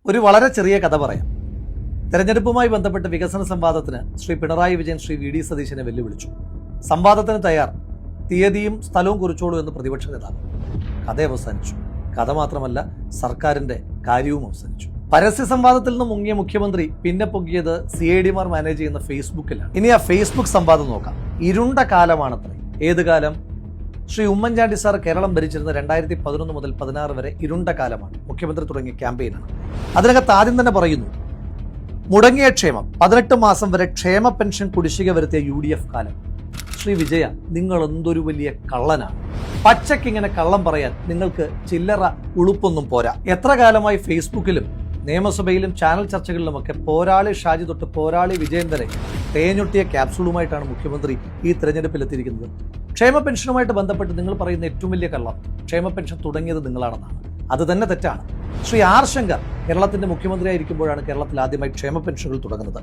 ഒരു വളരെ ചെറിയ കഥ പറയാം. തെരഞ്ഞെടുപ്പുമായി ബന്ധപ്പെട്ട് വികസന സംവാദത്തിന് ശ്രീ പിണറായി വിജയൻ ശ്രീ വി ഡി സതീശനെ വെല്ലുവിളിച്ചു. സംവാദത്തിന് തയ്യാർ, തീയതിയും സ്ഥലവും കുറിച്ചോളൂ എന്ന് പ്രതിപക്ഷ നേതാവ്. കഥ അവസാനിച്ചു. കഥ മാത്രമല്ല, സർക്കാരിന്റെ കാര്യവും അവസാനിച്ചു. പരസ്യ സംവാദത്തിൽ നിന്ന് മുങ്ങിയ മുഖ്യമന്ത്രി പിന്നെ പൊങ്ങിയത് CIDമാർ മാനേജ് ചെയ്യുന്ന ഫേസ്ബുക്കിലാണ്. ഇനി ആ ഫേസ്ബുക്ക് സംവാദം നോക്കാം. ഇരുണ്ട കാലമാണത്രേ. ഏത് കാലം? ശ്രീ ഉമ്മൻചാണ്ടി സാർ കേരളം ഭരിച്ചിരുന്ന 2011 മുതൽ 16 വരെ ഇരുണ്ട കാലമാണ്. മുഖ്യമന്ത്രി തുടങ്ങിയ ക്യാമ്പയിനാണ്. അതിനകത്ത് ആദ്യം തന്നെ പറയുന്നു, മുടങ്ങിയ ക്ഷേമം 18 മാസം വരെ ക്ഷേമ പെൻഷൻ കുടിശ്ശിക വരുത്തിയ UDF കാലം. ശ്രീ വിജയ, നിങ്ങൾ എന്തൊരു വലിയ കള്ളനാണ്. പച്ചക്കിങ്ങനെ കള്ളം പറയാൻ നിങ്ങൾക്ക് ചില്ലറ ഉളുപ്പൊന്നും പോരാ. എത്ര കാലമായി ഫേസ്ബുക്കിലും നിയമസഭയിലും ചാനൽ ചർച്ചകളിലുമൊക്കെ പോരാളി ഷാജി തൊട്ട് പോരാളി വിജയൻ വരെ തേഞ്ഞൊട്ടിയ ക്യാപ്സൂളുമായിട്ടാണ് മുഖ്യമന്ത്രി ഈ തെരഞ്ഞെടുപ്പിലെത്തിയിരിക്കുന്നത്. ക്ഷേമ പെൻഷനുമായിട്ട് ബന്ധപ്പെട്ട് നിങ്ങൾ പറയുന്ന ഏറ്റവും വലിയ കള്ളം ക്ഷേമ പെൻഷൻ തുടങ്ങിയത് നിങ്ങളാണെന്നാണ്. അത് തന്നെ തെറ്റാണ്. ശ്രീ ആർ ശങ്കർ കേരളത്തിന്റെ മുഖ്യമന്ത്രിയായിരിക്കുമ്പോഴാണ് കേരളത്തിൽ ആദ്യമായി ക്ഷേമ പെൻഷനുകൾ തുടങ്ങുന്നത്.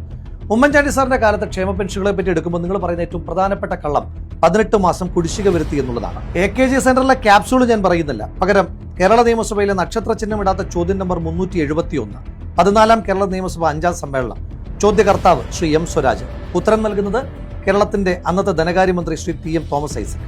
ഉമ്മൻചാണ്ടി സാറിന്റെ കാലത്ത് ക്ഷേമ പെൻഷനുകളെ പറ്റി എടുക്കുമ്പോൾ നിങ്ങൾ പറയുന്ന ഏറ്റവും പ്രധാനപ്പെട്ട കള്ളം 18 മാസം കുടിശ്ശിക വരുത്തി എന്നുള്ളതാണ്. AKG സെന്ററിലെ ക്യാപ്സൂൾ ഞാൻ പറയുന്നില്ല. പകരം കേരള നിയമസഭയിലെ നക്ഷത്ര ചിഹ്നമിടാത്ത ചോദ്യം നമ്പർ 371, 14ാം കേരള നിയമസഭ 5ാം സമ്മേളനം. ചോദ്യകർത്താവ് ശ്രീ M സ്വരാജ്. ഉത്തരം നൽകുന്നത് കേരളത്തിന്റെ അന്നത്തെ ധനകാര്യമന്ത്രി ശ്രീ PM തോമസ് ഐസക്.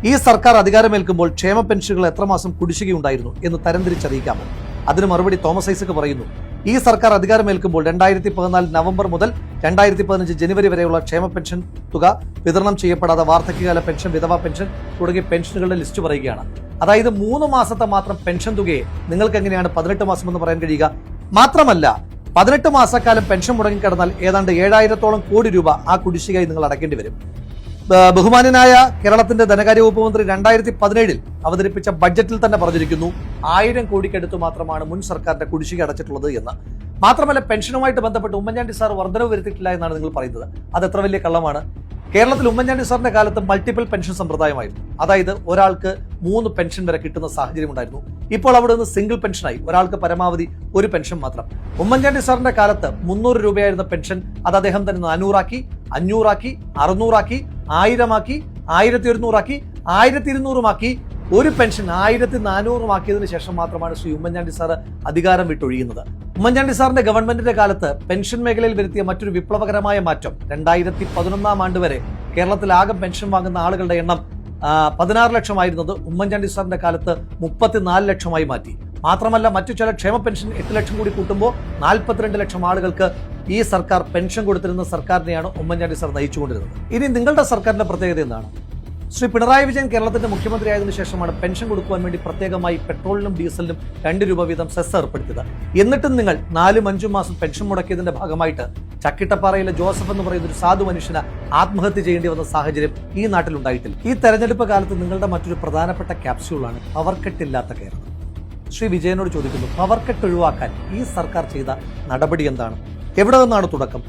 ഈ സർക്കാർ അധികാരമേൽക്കുമ്പോൾ ക്ഷേമ പെൻഷനുകൾ എത്ര മാസം കുടിശ്ശികയുണ്ടായിരുന്നു എന്ന് തരംതിരിച്ചറിയിക്കാമോ? അതിന് മറുപടി തോമസ് ഐസക് പറയുന്നു, ഈ സർക്കാർ അധികാരമേൽക്കുമ്പോൾ 2014 നവംബർ മുതൽ 2015 ജനുവരി വരെയുള്ള ക്ഷേമ പെൻഷൻ തുക വിതരണം ചെയ്യപ്പെടാതെ വാർദ്ധക്യകാല പെൻഷൻ, വിധവാ പെൻഷൻ തുടങ്ങിയ പെൻഷനുകളുടെ ലിസ്റ്റ് പറയുകയാണ്. അതായത് 3 മാസത്തെ മാത്രം പെൻഷൻ തുകയെ നിങ്ങൾക്ക് എങ്ങനെയാണ് 18 മാസം എന്ന് പറയാൻ കഴിയുക? മാത്രമല്ല, 18 മാസക്കാലം പെൻഷൻ മുടങ്ങിക്കിടന്നാൽ ഏതാണ്ട് 7000-ഓളം കോടി രൂപ ആ കുടിശ്ശികയായി നിങ്ങൾ അടയ്ക്കേണ്ടി വരും. ബഹുമാന്യനായ കേരളത്തിന്റെ ധനകാര്യ വകുപ്പ് മന്ത്രി 2017 അവതരിപ്പിച്ച ബഡ്ജറ്റിൽ തന്നെ പറഞ്ഞിരിക്കുന്നു 1000 കോടിക്കടുത്ത് മാത്രമാണ് മുൻ സർക്കാരിന്റെ കുടിശ്ശിക അടച്ചിട്ടുള്ളത് എന്ന്. മാത്രമല്ല, പെൻഷനുമായിട്ട് ബന്ധപ്പെട്ട് ഉമ്മൻചാണ്ടി സാർ വർധനവ് വരുത്തിയിട്ടില്ല എന്നാണ് നിങ്ങൾ പറയുന്നത്. അത് എത്ര വലിയ കള്ളമാണ്. കേരളത്തിൽ ഉമ്മൻചാണ്ടി സാറിന്റെ കാലത്ത് മൾട്ടിപ്പിൾ പെൻഷൻ സമ്പ്രദായമായിരുന്നു. അതായത് ഒരാൾക്ക് 3 പെൻഷൻ വരെ കിട്ടുന്ന സാഹചര്യം ഉണ്ടായിരുന്നു. ഇപ്പോൾ അവിടെ നിന്ന് സിംഗിൾ പെൻഷനായി, ഒരാൾക്ക് പരമാവധി 1 പെൻഷൻ മാത്രം. ഉമ്മൻചാണ്ടി സാറിന്റെ കാലത്ത് 300 രൂപയായിരുന്ന പെൻഷൻ അത് അദ്ദേഹം തന്നെ 400 ആക്കി, 500 ആക്കി, 600 ആക്കി, 1000 ആക്കി, 1100 ആക്കി, 1200 ആക്കി. ഒരു പെൻഷൻ 1400 ആക്കിയതിനു ശേഷം മാത്രമാണ് ശ്രീ ഉമ്മൻചാണ്ടി സാർ അധികാരം വിട്ടൊഴിയുന്നത്. ഉമ്മൻചാണ്ടി സാറിന്റെ ഗവൺമെന്റിന്റെ കാലത്ത് പെൻഷൻ മേഖലയിൽ വരുത്തിയ മറ്റൊരു വിപ്ലവകരമായ മാറ്റം 2011 ആണ്ട് വരെ കേരളത്തിൽ ആകെ പെൻഷൻ വാങ്ങുന്ന ആളുകളുടെ എണ്ണം 16 ലക്ഷമായിരുന്നത് ഉമ്മൻചാണ്ടി സാറിന്റെ കാലത്ത് 34 ലക്ഷമായി മാറ്റി. മാത്രമല്ല, മറ്റു ചില ക്ഷേമ പെൻഷൻ 8 ലക്ഷം കൂടി കൂട്ടുമ്പോൾ 42 ലക്ഷം ആളുകൾക്ക് ഈ സർക്കാർ പെൻഷൻ കൊടുത്തിരുന്ന സർക്കാരിനെയാണ് ഉമ്മൻചാണ്ടി സാർ നയിച്ചുകൊണ്ടിരുന്നത്. ഇനി നിങ്ങളുടെ സർക്കാരിന്റെ പ്രത്യേകത എന്താണ്? ശ്രീ പിണറായി വിജയൻ കേരളത്തിന്റെ മുഖ്യമന്ത്രിയായതിനു ശേഷമാണ് പെൻഷൻ കൊടുക്കുവാൻ വേണ്ടി പ്രത്യേകമായി പെട്രോളിനും ഡീസലിനും 2 രൂപ വീതം സെസ് ഏർപ്പെടുത്തിയത്. എന്നിട്ടും നിങ്ങൾ 4-5 മാസം പെൻഷൻ മുടക്കിയതിന്റെ ഭാഗമായിട്ട് ചക്കിട്ടപ്പാറയിലെ ജോസഫ് എന്ന് പറയുന്ന ഒരു സാധു മനുഷ്യന് ആത്മഹത്യ ചെയ്യേണ്ടി വന്ന സാഹചര്യം ഈ നാട്ടിലുണ്ടായിട്ടില്ല. ഈ തെരഞ്ഞെടുപ്പ് കാലത്ത് നിങ്ങളുടെ മറ്റൊരു പ്രധാനപ്പെട്ട ക്യാപ്സ്യൂളാണ് പവർക്കെട്ടില്ലാത്ത കേരളം. ശ്രീ വിജയനോട് ചോദിക്കുന്നു, പവർക്കെട്ട് ഒഴിവാക്കാൻ ഈ സർക്കാർ ചെയ്ത നടപടി എന്താണ്? എവിടെ നിന്നാണ് തുടക്കം?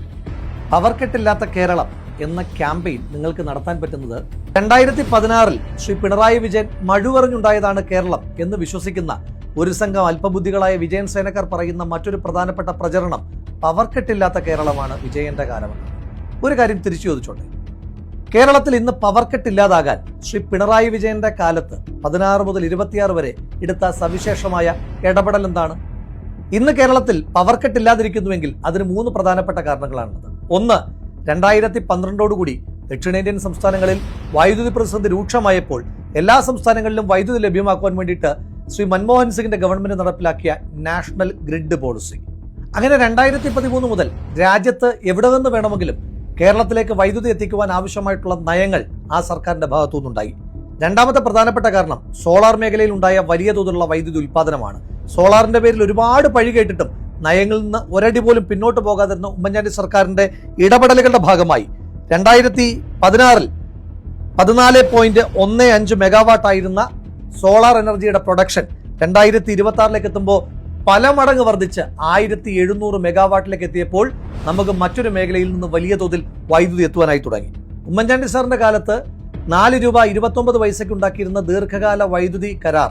പവർക്കെട്ടില്ലാത്ത കേരളം എന്ന ക്യാമ്പയിൻ നിങ്ങൾക്ക് നടത്താൻ പറ്റുന്നത് 2016 ശ്രീ പിണറായി വിജയൻ മഴുവറിഞ്ഞുണ്ടായതാണ് കേരളം എന്ന് വിശ്വസിക്കുന്ന ഒരു സംഘം അല്പബുദ്ധികളായ വിജയൻ സേനക്കാർ പറയുന്ന മറ്റൊരു പ്രധാനപ്പെട്ട പ്രചരണം പവർക്കെട്ടില്ലാത്ത കേരളമാണ് വിജയന്റെ കാലമാണ്. ഒരു കാര്യം തിരിച്ചു ചോദിച്ചോട്ടെ, കേരളത്തിൽ ഇന്ന് പവർക്കെട്ടില്ലാതാകാൻ ശ്രീ പിണറായി വിജയന്റെ കാലത്ത് 16 മുതൽ 26 വരെ എടുത്ത സവിശേഷമായ ഇടപെടൽ എന്താണ്? ഇന്ന് കേരളത്തിൽ പവർക്കെട്ടില്ലാതിരിക്കുന്നുവെങ്കിൽ അതിന് 3 പ്രധാനപ്പെട്ട കാരണങ്ങളാണുള്ളത്. ഒന്ന്, 2012 ദക്ഷിണേന്ത്യൻ സംസ്ഥാനങ്ങളിൽ വൈദ്യുതി പ്രതിസന്ധി രൂക്ഷമായപ്പോൾ എല്ലാ സംസ്ഥാനങ്ങളിലും വൈദ്യുതി ലഭ്യമാക്കുവാൻ വേണ്ടിയിട്ട് ശ്രീ മൻമോഹൻ സിംഗിന്റെ ഗവൺമെന്റ് നടപ്പിലാക്കിയ നാഷണൽ ഗ്രിഡ് പോളിസി. അങ്ങനെ 2013 മുതൽ രാജ്യത്ത് എവിടെ നിന്ന് വേണമെങ്കിലും കേരളത്തിലേക്ക് വൈദ്യുതി എത്തിക്കുവാൻ ആവശ്യമായിട്ടുള്ള നയങ്ങൾ ആ സർക്കാരിന്റെ ഭാഗത്തുനിന്നുണ്ടായി. രണ്ടാമത്തെ പ്രധാനപ്പെട്ട കാരണം സോളാർ മേഖലയിൽ ഉണ്ടായ വലിയ തോതിലുള്ള വൈദ്യുതി ഉൽപ്പാദനമാണ്. സോളാറിന്റെ പേരിൽ ഒരുപാട് പഴി കേട്ടിട്ടും നയങ്ങളിൽ നിന്ന് ഒരടി പോലും പിന്നോട്ട് പോകാതിരുന്ന ഉമ്മൻചാണ്ടി സർക്കാരിന്റെ ഇടപെടലുകളുടെ ഭാഗമായി 2016 14.15 മെഗാവാട്ട് ആയിരുന്ന സോളാർ എനർജിയുടെ പ്രൊഡക്ഷൻ 2026 എത്തുമ്പോൾ പല മടങ്ങ് വർദ്ധിച്ച് 1700 മെഗാവാട്ടിലേക്ക് എത്തിയപ്പോൾ നമുക്ക് മറ്റൊരു മേഖലയിൽ നിന്ന് വലിയ തോതിൽ വൈദ്യുതി എത്തുവാനായി തുടങ്ങി. ഉമ്മൻചാണ്ടി സാറിന്റെ കാലത്ത് 4 രൂപ 29 പൈസയ്ക്ക് ഉണ്ടാക്കിയിരുന്ന ദീർഘകാല വൈദ്യുതി കരാർ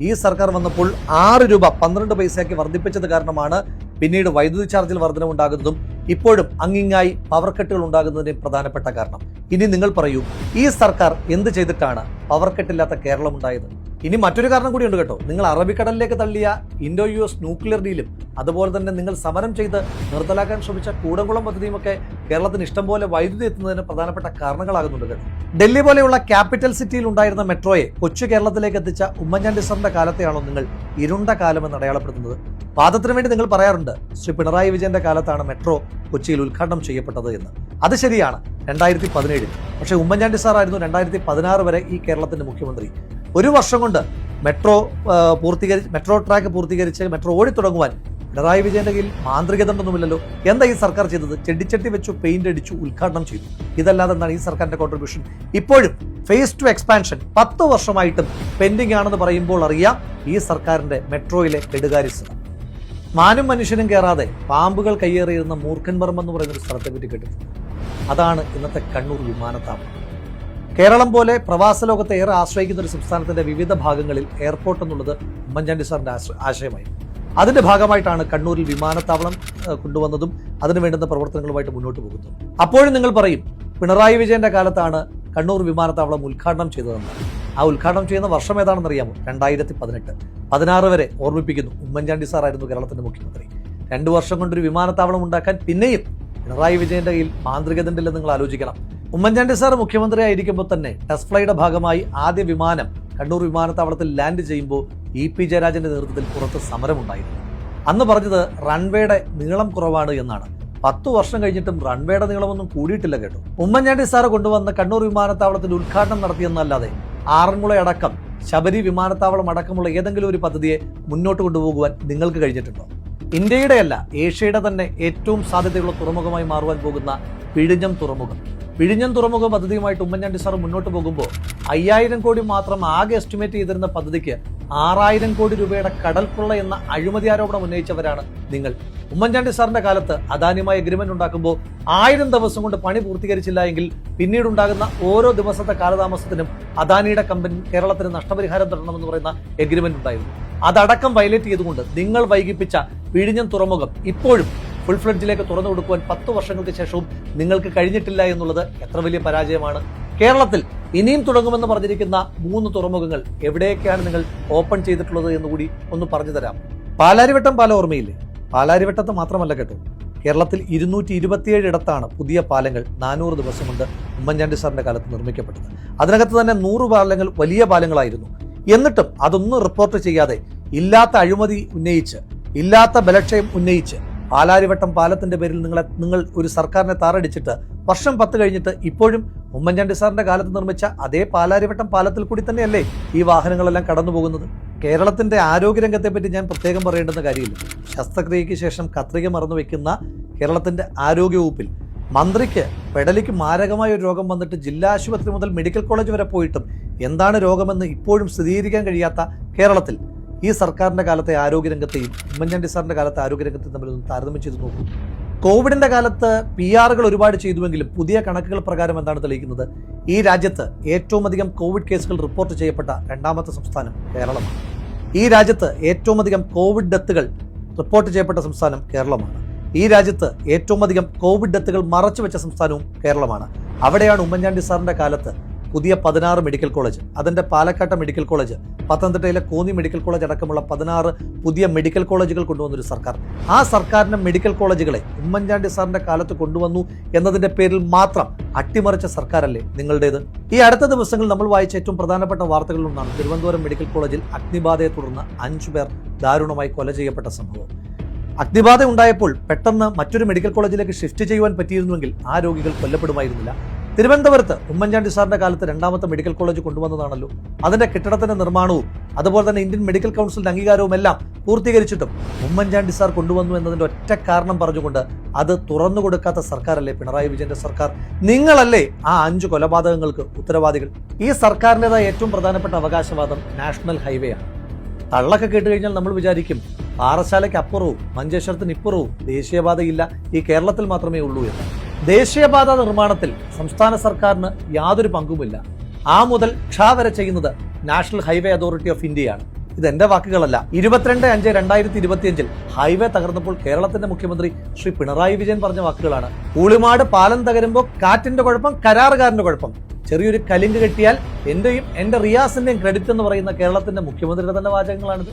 ഈ സർക്കാർ വന്നപ്പോൾ 6 രൂപ 12 പൈസയ്ക്ക് വർദ്ധിപ്പിച്ചത് കാരണമാണ് പിന്നീട് വൈദ്യുതി ചാർജിൽ വർധനവുണ്ടാകുന്നതും ഇപ്പോഴും അങ്ങിങ്ങായി പവർ കട്ടുകൾ ഉണ്ടാകുന്നതിന്റെ പ്രധാനപ്പെട്ട കാരണം. ഇനി നിങ്ങൾ പറയൂ, ഈ സർക്കാർ എന്ത് ചെയ്തിട്ടാണ് പവർ കട്ടില്ലാത്ത കേരളം ഉണ്ടായത്? ഇനി മറ്റൊരു കാരണം കൂടിയുണ്ട് കേട്ടോ. നിങ്ങൾ അറബിക്കടലിലേക്ക് തള്ളിയ ഇൻഡോ US ന്യൂക്ലിയർ ഡീലും അതുപോലെ തന്നെ നിങ്ങൾ സമരം ചെയ്ത് നിർത്തലാക്കാൻ ശ്രമിച്ച കൂടംകുളം പദ്ധതിയുമൊക്കെ കേരളത്തിന് ഇഷ്ടംപോലെ വൈദ്യുതി എത്തുന്നതിന് പ്രധാനപ്പെട്ട കാരണങ്ങളാകുന്നുണ്ട് കേട്ടോ. ഡൽഹി പോലെയുള്ള ക്യാപിറ്റൽ സിറ്റിയിൽ ഉണ്ടായിരുന്ന മെട്രോയെ കൊച്ചു കേരളത്തിലേക്ക് എത്തിച്ച ഉമ്മൻചാണ്ടി സാറിന്റെ കാലത്തെയാണോ നിങ്ങൾ ഇരുണ്ട കാലമെന്ന് അടയാളപ്പെടുത്തുന്നത്? വാദത്തിന് വേണ്ടി നിങ്ങൾ പറയാറുണ്ട് ശ്രീ പിണറായി വിജയന്റെ കാലത്താണ് മെട്രോ കൊച്ചിയിൽ ഉദ്ഘാടനം ചെയ്യപ്പെട്ടത് എന്ന്. അത് ശരിയാണ്, 2017. പക്ഷേ ഉമ്മൻചാണ്ടി സാറായിരുന്നു 2016 വരെ ഈ കേരളത്തിന്റെ മുഖ്യമന്ത്രി. ഒരു വർഷം കൊണ്ട് മെട്രോ ട്രാക്ക് പൂർത്തീകരിച്ച് മെട്രോ ഓടിത്തുടങ്ങുവാൻ പിണറായി വിജയന്റെ കയ്യിൽ മാന്ത്രികതണ്ടൊന്നുമില്ലല്ലോ. എന്താ ഈ സർക്കാർ ചെയ്തത്? ചെടിച്ചട്ടി വെച്ചു, പെയിന്റ് അടിച്ചു, ഉദ്ഘാടനം ചെയ്തു. ഇതല്ലാതെ എന്താണ് ഈ സർക്കാരിന്റെ കോൺട്രിബ്യൂഷൻ? ഇപ്പോഴും ഫേസ് 2 എക്സ്പാൻഷൻ 10 വർഷമായിട്ടും പെൻഡിംഗ് ആണെന്ന് പറയുമ്പോൾ അറിയാം ഈ സർക്കാരിന്റെ മെട്രോയിലെ കെടുകാര്യസ്ഥത. മാനും മനുഷ്യനും കയറാതെ പാമ്പുകൾ കയ്യേറിയിരുന്ന മൂർഖൻപറമ്പ് എന്ന് പറയുന്ന ഒരു സ്ഥലത്തെ പറ്റി കേട്ടിട്ടുണ്ട്. അതാണ് ഇന്നത്തെ കണ്ണൂർ വിമാനത്താവളം. കേരളം പോലെ പ്രവാസ ലോകത്തെ ഏറെ ആശ്രയിക്കുന്ന ഒരു സംസ്ഥാനത്തിന്റെ വിവിധ ഭാഗങ്ങളിൽ എയർപോർട്ട് എന്നുള്ളത് ഉമ്മൻചാണ്ടി സാറിന്റെ ആശയമായി. അതിന്റെ ഭാഗമായിട്ടാണ് കണ്ണൂരിൽ വിമാനത്താവളം കൊണ്ടുവന്നതും അതിനു വേണ്ടുന്ന പ്രവർത്തനങ്ങളുമായിട്ട് മുന്നോട്ട് പോകുന്നത്. അപ്പോഴും നിങ്ങൾ പറയും പിണറായി വിജയന്റെ കാലത്താണ് കണ്ണൂർ വിമാനത്താവളം ഉദ്ഘാടനം ചെയ്തതെന്ന്. ആ ഉദ്ഘാടനം ചെയ്യുന്ന വർഷം ഏതാണെന്ന് അറിയാമോ? 2018. 16 വരെ ഓർമ്മിപ്പിക്കുന്നു, ഉമ്മൻചാണ്ടി സാറായിരുന്നു കേരളത്തിന്റെ മുഖ്യമന്ത്രി. 2 വർഷം കൊണ്ടൊരു വിമാനത്താവളം ഉണ്ടാക്കാൻ പിന്നെയും പിണറായി വിജയന്റെ കയ്യിൽ മാന്ത്രികതണ്ടില്ലെന്ന് നിങ്ങൾ ആലോചിക്കണം. ഉമ്മൻചാണ്ടി സാർ മുഖ്യമന്ത്രി ആയിരിക്കുമ്പോൾ തന്നെ ടെസ്റ്റ് ഫ്ലൈയുടെ ഭാഗമായി ആദ്യ വിമാനം കണ്ണൂർ വിമാനത്താവളത്തിൽ ലാൻഡ് ചെയ്യുമ്പോൾ EP ജയരാജന്റെ നേതൃത്വത്തിൽ പുറത്ത് സമരമുണ്ടായിരുന്നു. അന്ന് പറഞ്ഞത് റൺവേയുടെ നീളം കുറവാണ് എന്നാണ്. 10 വർഷം കഴിഞ്ഞിട്ടും റൺവേയുടെ നീളമൊന്നും കൂടിയിട്ടില്ല കേട്ടോ. ഉമ്മൻചാണ്ടി സാറ് കൊണ്ടുവന്ന കണ്ണൂർ വിമാനത്താവളത്തിന്റെ ഉദ്ഘാടനം നടത്തിയെന്നല്ലാതെ ആറന്മുള അടക്കം ശബരി വിമാനത്താവളം അടക്കമുള്ള ഏതെങ്കിലും ഒരു പദ്ധതിയെ മുന്നോട്ട് കൊണ്ടുപോകുവാൻ നിങ്ങൾക്ക് കഴിഞ്ഞിട്ടുണ്ടോ? ഇന്ത്യയുടെയല്ല, ഏഷ്യയുടെ തന്നെ ഏറ്റവും സാധ്യതയുള്ള തുറമുഖമായി മാറുവാൻ പോകുന്ന വിഴിഞ്ഞം തുറമുഖ പദ്ധതിയുമായിട്ട് ഉമ്മൻചാണ്ടി സാർ മുന്നോട്ട് പോകുമ്പോൾ 5000 കോടി മാത്രം ആകെ എസ്റ്റിമേറ്റ് ചെയ്തിരുന്ന പദ്ധതിക്ക് 6000 കോടി രൂപയുടെ കടൽക്കൊള്ള എന്ന അഴിമതി ആരോപണം ഉന്നയിച്ചവരാണ് നിങ്ങൾ. ഉമ്മൻചാണ്ടി സാറിന്റെ കാലത്ത് അദാനിയുമായി എഗ്രിമെന്റ് ഉണ്ടാക്കുമ്പോൾ 1000 ദിവസം കൊണ്ട് പണി പൂർത്തീകരിച്ചില്ല എങ്കിൽ പിന്നീടുണ്ടാകുന്ന ഓരോ ദിവസത്തെ കാലതാമസത്തിനും അദാനിയുടെ കമ്പനി കേരളത്തിന് നഷ്ടപരിഹാരം തരണമെന്ന് പറയുന്ന എഗ്രിമെന്റ് ഉണ്ടായിരുന്നു. അതടക്കം വയലേറ്റ് ചെയ്തുകൊണ്ട് നിങ്ങൾ വൈകിപ്പിച്ച വിഴിഞ്ഞം തുറമുഖം ഇപ്പോഴും ഫുൾ ഫ്ലഡ്ജിലേക്ക് തുറന്നു കൊടുക്കുവാൻ 10 വർഷങ്ങൾക്ക് ശേഷവും നിങ്ങൾക്ക് കഴിഞ്ഞിട്ടില്ല എന്നുള്ളത് എത്ര വലിയ പരാജയമാണ്. കേരളത്തിൽ ഇനിയും തുടങ്ങുമെന്ന് പറഞ്ഞിരിക്കുന്ന 3 തുറമുഖങ്ങൾ എവിടെയൊക്കെയാണ് നിങ്ങൾ ഓപ്പൺ ചെയ്തിട്ടുള്ളത് എന്നുകൂടി ഒന്ന് പറഞ്ഞു തരാം. പാലാരിവട്ടം പാലം ഓർമ്മയില്ലേ? പാലാരിവട്ടത്ത് മാത്രമല്ല കേട്ടോ, കേരളത്തിൽ 227 ഇടത്താണ് പുതിയ പാലങ്ങൾ 400 ദിവസം കൊണ്ട് ഉമ്മൻചാണ്ടി സാറിന്റെ കാലത്ത് നിർമ്മിക്കപ്പെട്ടത്. അതിനകത്ത് തന്നെ 100 പാലങ്ങൾ വലിയ പാലങ്ങളായിരുന്നു. എന്നിട്ടും അതൊന്നും റിപ്പോർട്ട് ചെയ്യാതെ ഇല്ലാത്ത അഴിമതി ഉന്നയിച്ച്, ഇല്ലാത്ത ബലക്ഷയം ഉന്നയിച്ച് പാലാരിവട്ടം പാലത്തിന്റെ പേരിൽ നിങ്ങൾ ഒരു സർക്കാരിനെ താറടിച്ചിട്ട് വർഷം 10 കഴിഞ്ഞിട്ട് ഇപ്പോഴും ഉമ്മൻചാണ്ടി സാറിന്റെ കാലത്ത് നിർമ്മിച്ച അതേ പാലാരിവട്ടം പാലത്തിൽ കൂടി തന്നെയല്ലേ ഈ വാഹനങ്ങളെല്ലാം കടന്നു പോകുന്നത്? കേരളത്തിന്റെ ആരോഗ്യരംഗത്തെ പറ്റി ഞാൻ പ്രത്യേകം പറയേണ്ടുന്ന കാര്യമില്ല. ശസ്ത്രക്രിയയ്ക്ക് ശേഷം കത്രിക മറന്നു വെക്കുന്ന കേരളത്തിന്റെ ആരോഗ്യവകുപ്പിൽ മന്ത്രിക്ക് പെടലിക്ക് മാരകമായ ഒരു രോഗം വന്നിട്ട് ജില്ലാ ആശുപത്രി മുതൽ മെഡിക്കൽ കോളേജ് വരെ പോയിട്ടും എന്താണ് രോഗമെന്ന് ഇപ്പോഴും സ്ഥിരീകരിക്കാൻ കഴിയാത്ത കേരളത്തിൽ ഈ സർക്കാരിന്റെ കാലത്തെ ആരോഗ്യരംഗത്തെയും ഉമ്മൻചാണ്ടി സാറിന്റെ കാലത്തെ ആരോഗ്യരംഗത്തെയും തമ്മിലൊന്ന് താരതമ്യം ചെയ്ത് നോക്കൂ. കോവിഡിന്റെ കാലത്ത് PR ഒരുപാട് ചെയ്തുവെങ്കിലും പുതിയ കണക്കുകൾ പ്രകാരം എന്താണ് തെളിയിക്കുന്നത്? ഈ രാജ്യത്ത് ഏറ്റവും അധികം കോവിഡ് കേസുകൾ റിപ്പോർട്ട് ചെയ്യപ്പെട്ട 2ാമത്തെ സംസ്ഥാനം കേരളമാണ്. ഈ രാജ്യത്ത് ഏറ്റവും അധികം കോവിഡ് ഡെത്തുകൾ റിപ്പോർട്ട് ചെയ്യപ്പെട്ട സംസ്ഥാനം കേരളമാണ്. ഈ രാജ്യത്ത് ഏറ്റവും അധികം കോവിഡ് ഡെത്തുകൾ മറച്ചു വെച്ച സംസ്ഥാനവും കേരളമാണ്. അവിടെയാണ് ഉമ്മൻചാണ്ടി സാറിന്റെ കാലത്ത് പുതിയ 16 മെഡിക്കൽ കോളേജ്, അതിന്റെ പാലക്കാട് മെഡിക്കൽ കോളേജ്, പത്തനംതിട്ടയിലെ കോന്നി മെഡിക്കൽ കോളേജ് അടക്കമുള്ള 16 പുതിയ മെഡിക്കൽ കോളേജുകൾ കൊണ്ടുവന്നൊരു സർക്കാർ. ആ സർക്കാരിന്റെ മെഡിക്കൽ കോളേജുകളെ ഉമ്മൻചാണ്ടി സാറിന്റെ കാലത്ത് കൊണ്ടുവന്നു എന്നതിന്റെ പേരിൽ മാത്രം അട്ടിമറിച്ച സർക്കാരല്ലേ നിങ്ങളുടേത്? ഈ അടുത്ത ദിവസങ്ങളിൽ നമ്മൾ വായിച്ച ഏറ്റവും പ്രധാനപ്പെട്ട വാർത്തകളിലൊന്നാണ് തിരുവനന്തപുരം മെഡിക്കൽ കോളേജിൽ അഗ്നിബാധയെ തുടർന്ന് 5 പേർ ദാരുണമായി കൊല ചെയ്യപ്പെട്ട സംഭവം. അഗ്നിബാധ ഉണ്ടായപ്പോൾ പെട്ടെന്ന് മറ്റൊരു മെഡിക്കൽ കോളേജിലേക്ക് ഷിഫ്റ്റ് ചെയ്യുവാൻ പറ്റിയിരുന്നുവെങ്കിൽ ആ രോഗികൾ കൊല്ലപ്പെടുമായിരുന്നില്ല. തിരുവനന്തപുരത്ത് ഉമ്മൻചാണ്ടി സാറിന്റെ കാലത്ത് 2ാമത്തെ മെഡിക്കൽ കോളേജ് കൊണ്ടുവന്നതാണല്ലോ. അതിന്റെ കെട്ടിടത്തിന്റെ നിർമ്മാണവും അതുപോലെ തന്നെ ഇന്ത്യൻ മെഡിക്കൽ കൗൺസിലിന്റെ അംഗീകാരവും എല്ലാം പൂർത്തീകരിച്ചിട്ടും ഉമ്മൻചാണ്ടി സാർ കൊണ്ടുവന്നു എന്നതിന്റെ ഒറ്റ കാരണം പറഞ്ഞുകൊണ്ട് അത് തുറന്നു കൊടുക്കാത്ത സർക്കാരല്ലേ പിണറായി വിജയന്റെ സർക്കാർ? നിങ്ങളല്ലേ ആ 5 കൊലപാതകങ്ങൾക്ക് ഉത്തരവാദികൾ? ഈ സർക്കാരിൻ്റെതായ ഏറ്റവും പ്രധാനപ്പെട്ട അവകാശവാദം നാഷണൽ ഹൈവേ ആണ്. തള്ളൊക്കെ കേട്ട് കഴിഞ്ഞാൽ നമ്മൾ വിചാരിക്കും പാറശാലയ്ക്ക് അപ്പുറവും മഞ്ചേശ്വരത്തിന് ഇപ്പുറവും ദേശീയപാതയില്ല, ഈ കേരളത്തിൽ മാത്രമേ ഉള്ളൂ എന്ന്. ദേശീയപാത നിർമ്മാണത്തിൽ സംസ്ഥാന സർക്കാരിന് യാതൊരു പങ്കുമില്ല. ആ മുതൽ ക്ഷ വരെ ചെയ്യുന്നത് നാഷണൽ ഹൈവേ അതോറിറ്റി ഓഫ് ഇന്ത്യയാണ്. ഇതെന്റെ വാക്കുകളല്ല. 22/5/2025 ഹൈവേ തകർന്നപ്പോൾ കേരളത്തിന്റെ മുഖ്യമന്ത്രി ശ്രീ പിണറായി വിജയൻ പറഞ്ഞ വാക്കുകളാണ്. കൂളിമാട് പാലം തകരുമ്പോൾ കാറ്റിന്റെ കുഴപ്പം, കരാറുകാരന്റെ കുഴപ്പം. ചെറിയൊരു കലിങ്ക് കെട്ടിയാൽ എൻ്റെ റിയാസിൻ്റെയും ക്രെഡിറ്റ് എന്ന് പറയുന്ന കേരളത്തിൻ്റെ മുഖ്യമന്ത്രിയുടെ തന്നെ വാചകങ്ങളാണിത്.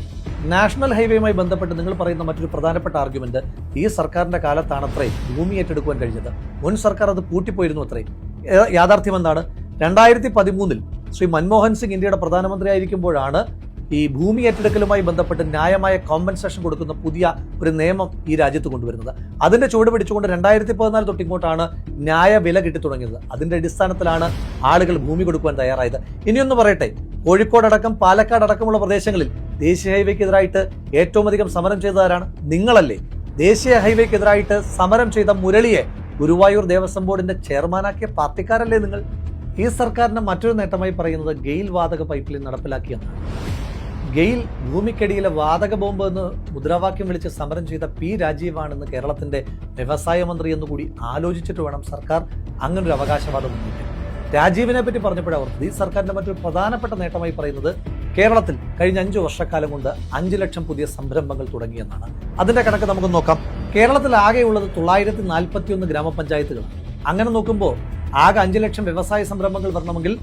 നാഷണൽ ഹൈവേയുമായി ബന്ധപ്പെട്ട് നിങ്ങൾ പറയുന്ന മറ്റൊരു പ്രധാനപ്പെട്ട ആർഗ്യുമെന്റ്, ഈ സർക്കാരിന്റെ കാലത്താണ് അത്രേ ഭൂമി ഏറ്റെടുക്കുവാൻ കഴിഞ്ഞത്. മുൻ സർക്കാർ അത് പൂട്ടിപ്പോയിരുന്നു അത്രേ. യാഥാർത്ഥ്യം എന്താണ്? 2013 ശ്രീ മൻമോഹൻ സിംഗ് ഇന്ത്യയുടെ പ്രധാനമന്ത്രി ആയിരിക്കുമ്പോഴാണ് ഈ ഭൂമി ഏറ്റെടുക്കലുമായി ബന്ധപ്പെട്ട് ന്യായമായ കോമ്പൻസേഷൻ കൊടുക്കുന്ന പുതിയ ഒരു നിയമം ഈ രാജ്യത്ത് കൊണ്ടുവരുന്നത്. അതിന്റെ ചുവട് പിടിച്ചുകൊണ്ട് 2014 തൊട്ട് ഇങ്ങോട്ടാണ് ന്യായ വില കിട്ടി തുടങ്ങിയത്. അതിന്റെ അടിസ്ഥാനത്തിലാണ് ആളുകൾ ഭൂമി കൊടുക്കുവാൻ തയ്യാറായത്. ഇനിയൊന്ന് പറയട്ടെ, കോഴിക്കോടടക്കം പാലക്കാട് അടക്കമുള്ള പ്രദേശങ്ങളിൽ ദേശീയ ഹൈവേക്കെതിരായിട്ട് ഏറ്റവും അധികം സമരം ചെയ്തതാരാണ്? നിങ്ങളല്ലേ. ദേശീയ ഹൈവേക്കെതിരായിട്ട് സമരം ചെയ്ത മുരളിയെ ഗുരുവായൂർ ദേവസ്വം ബോർഡിന്റെ ചെയർമാനാക്കിയ പാർട്ടിക്കാരല്ലേ നിങ്ങൾ? ഈ സർക്കാരിന്റെ മറ്റൊരു നേട്ടമായി പറയുന്നത് ഗെയിൽ വാതക പൈപ്പ് ലൈൻ നടപ്പിലാക്കിയെന്നാണ്. ഗെയിൽ ഭൂമിക്കടിയിലെ വാതക ബോംബ് എന്ന് മുദ്രാവാക്യം വിളിച്ച് സമരം ചെയ്ത പി രാജീവാണെന്ന് കേരളത്തിന്റെ വ്യവസായ മന്ത്രി എന്നുകൂടി ആലോചിച്ചിട്ട് വേണം സർക്കാർ അങ്ങനൊരു അവകാശവാദം ഉന്നയിക്കാൻ. രാജീവിനെ പറ്റി പറഞ്ഞപ്പോഴവർക്ക് ഈ സർക്കാരിന്റെ മറ്റൊരു പ്രധാനപ്പെട്ട നേട്ടമായി പറയുന്നത് കേരളത്തിൽ കഴിഞ്ഞ 5 വർഷക്കാലം കൊണ്ട് 5 ലക്ഷം പുതിയ സംരംഭങ്ങൾ തുടങ്ങിയെന്നാണ്. അതിന്റെ കണക്ക് നമുക്ക് നോക്കാം. കേരളത്തിൽ ആകെയുള്ളത് 941 ഗ്രാമപഞ്ചായത്തുകളാണ്. അങ്ങനെ നോക്കുമ്പോൾ ആകെ 5 ലക്ഷം വ്യവസായ സംരംഭങ്ങൾ വരണമെങ്കിൽ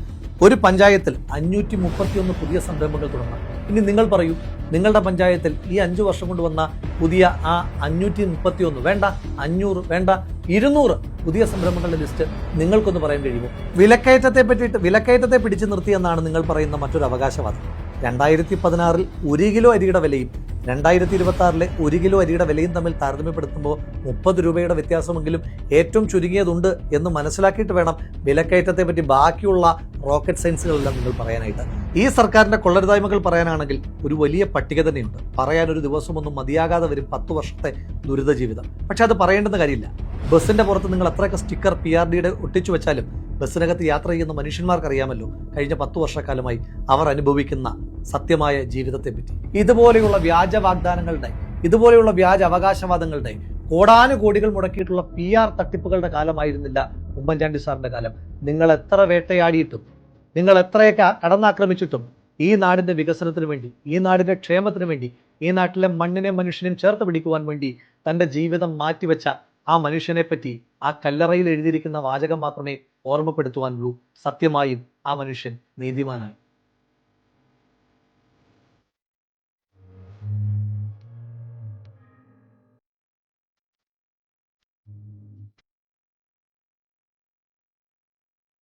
ഒരു പഞ്ചായത്തിൽ 531 പുതിയ സംരംഭങ്ങൾ തുടങ്ങണം. ഇനി നിങ്ങൾ പറയൂ, നിങ്ങളുടെ പഞ്ചായത്തിൽ ഈ 5 വർഷം കൊണ്ട് വന്ന പുതിയ ആ 531 വേണ്ട, 500 വേണ്ട, 200 പുതിയ സംരംഭങ്ങളുടെ ലിസ്റ്റ് നിങ്ങൾക്കൊന്ന് പറയാൻ കഴിയുമോ? വിലക്കയറ്റത്തെ പിടിച്ചു നിർത്തിയെന്നാണ് നിങ്ങൾ പറയുന്ന മറ്റൊരു അവകാശവാദം. 2016 1 കിലോ അരിയുടെ വിലയും 2026 1 കിലോ അരിയുടെ വിലയും തമ്മിൽ താരതമ്യപ്പെടുത്തുമ്പോൾ 30 രൂപയുടെ വ്യത്യാസമെങ്കിലും ഏറ്റവും ചുരുങ്ങിയതുണ്ട് എന്ന് മനസ്സിലാക്കിയിട്ട് വേണം വിലക്കയറ്റത്തെ പറ്റി ബാക്കിയുള്ള റോക്കറ്റ് സയൻസുകളെല്ലാം നിങ്ങൾ പറയാനായിട്ട്. ഈ സർക്കാരിന്റെ കൊള്ളരുതായ്മകൾ പറയാനാണെങ്കിൽ ഒരു വലിയ പട്ടിക തന്നെയുണ്ട്. പറയാനൊരു ദിവസമൊന്നും മതിയാകാതെ വരും 10 വർഷത്തെ ദുരിത ജീവിതം. പക്ഷെ അത് പറയേണ്ടുന്ന കാര്യമില്ല. ബസ്സിന്റെ പുറത്ത് നിങ്ങൾ എത്രയൊക്കെ സ്റ്റിക്കർ PRDയുടെ ഒട്ടിച്ചു വെച്ചാലും ബസ്സിനകത്ത് യാത്ര ചെയ്യുന്ന മനുഷ്യന്മാർക്ക് അറിയാമല്ലോ കഴിഞ്ഞ 10 വർഷക്കാലമായി അവർ അനുഭവിക്കുന്ന സത്യമായ ജീവിതത്തെ പറ്റി. ഇതുപോലെയുള്ള വ്യാജ വാഗ്ദാനങ്ങളുടെ, ഇതുപോലെയുള്ള വ്യാജ അവകാശവാദങ്ങളുടെ കോടാനുകോടികൾ മുടക്കിയിട്ടുള്ള PR തട്ടിപ്പുകളുടെ കാലമായിരുന്നില്ല ഉമ്മൻചാണ്ടി സാറിന്റെ കാലം. നിങ്ങൾ എത്ര വേട്ടയാടിയിട്ടും, നിങ്ങൾ എത്രയൊക്കെ കടന്നാക്രമിച്ചിട്ടും ഈ നാടിന്റെ വികസനത്തിന് വേണ്ടി, ഈ നാടിന്റെ ക്ഷേമത്തിന് വേണ്ടി, ഈ നാട്ടിലെ മണ്ണിനെയും മനുഷ്യനെയും ചേർത്ത് പിടിക്കുവാൻ വേണ്ടി തന്റെ ജീവിതം മാറ്റിവെച്ച ആ മനുഷ്യനെ പറ്റി ആ കല്ലറയിൽ എഴുതിയിരിക്കുന്ന വാചകം മാത്രമേ ഓർമ്മപ്പെടുത്തുവാനുള്ളൂ. സത്യമായും ആ മനുഷ്യൻ നീതിമാനാണ്.